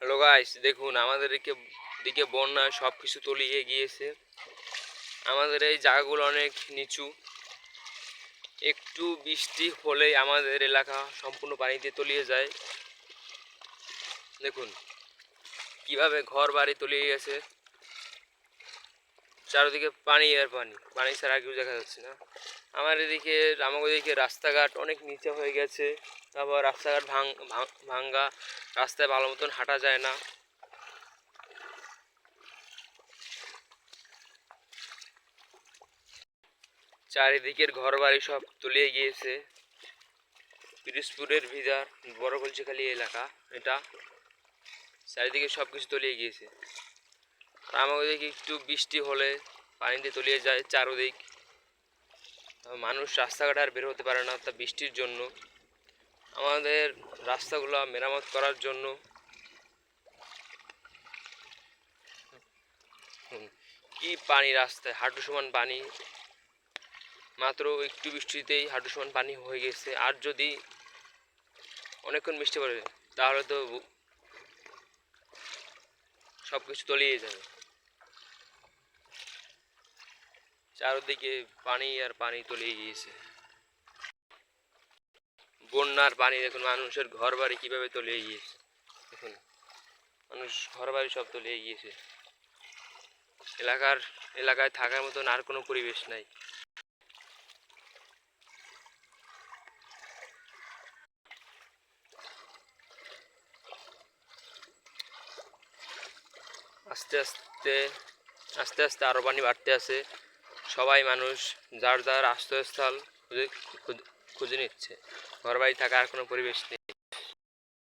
Hello guys, দেখুন আমাদের দিকে বন্যা সব কিছু তলিয়ে গিয়েছে। আমাদের এই জায়গাগুলো অনেক নিচু। একটু বৃষ্টি হলেই আমাদের এলাকা সম্পূর্ণ পানিতে তলিয়ে যায়। দেখুন কিভাবে ঘর বাড়ি তলিয়ে গেছে, চারিদিকে পানি আর পানি, পানি ছাড়া আর কিছু দেখা যাচ্ছে না। আমাদের এদিকে রাস্তাঘাট অনেক নিচে হয়ে গেছে। তারপর রাস্তাঘাট ভাঙ্গা, রাস্তায় ভালো মতন হাঁটা যায় না। চারিদিকের ঘর বাড়ি সব তলিয়ে গিয়েছে। পিরোজপুরের ভিজার বড় কলচিখালি এলাকা এটা, চারিদিকে সব কিছু তলিয়ে গিয়েছে। আমাদের দিকে একটু বৃষ্টি হলে পানিতে তলিয়ে যায় চারদিক। মানুষ রাস্তাঘাটে আর বের হতে পারে না, তা বৃষ্টির জন্য। আমাদের রাস্তাগুলো মেরামত করার জন্য কি পানি, রাস্তায় হাঁটু সমান পানি। মাত্র একটু বৃষ্টিতেই হাঁটু সমান পানি হয়ে গেছে। আর যদি অনেকক্ষণ বৃষ্টি পড়ে তাহলে তো সব কিছু তলিয়ে যাবে। চারদিকে পানি আর পানি তলিয়ে গিয়েছে। বন্যার পানি দেখুন মানুষের ঘর বাড়ি কিভাবে তলিয়ে গিয়েছে। দেখুন মানুষ ঘর বাড়ি সব তলিয়ে গিয়েছে। এলাকায় থাকার মতন আর কোনো পরিবেশ নাই। আস্তে আস্তে আস্তে আস্তে আরো পানি বাড়তে আছে। সবাই মানুষ যার যার আশ্রয়স্থল খুঁজে নিচ্ছে। ঘর বাড়ি থাকার কোনো পরিবেশ নেই।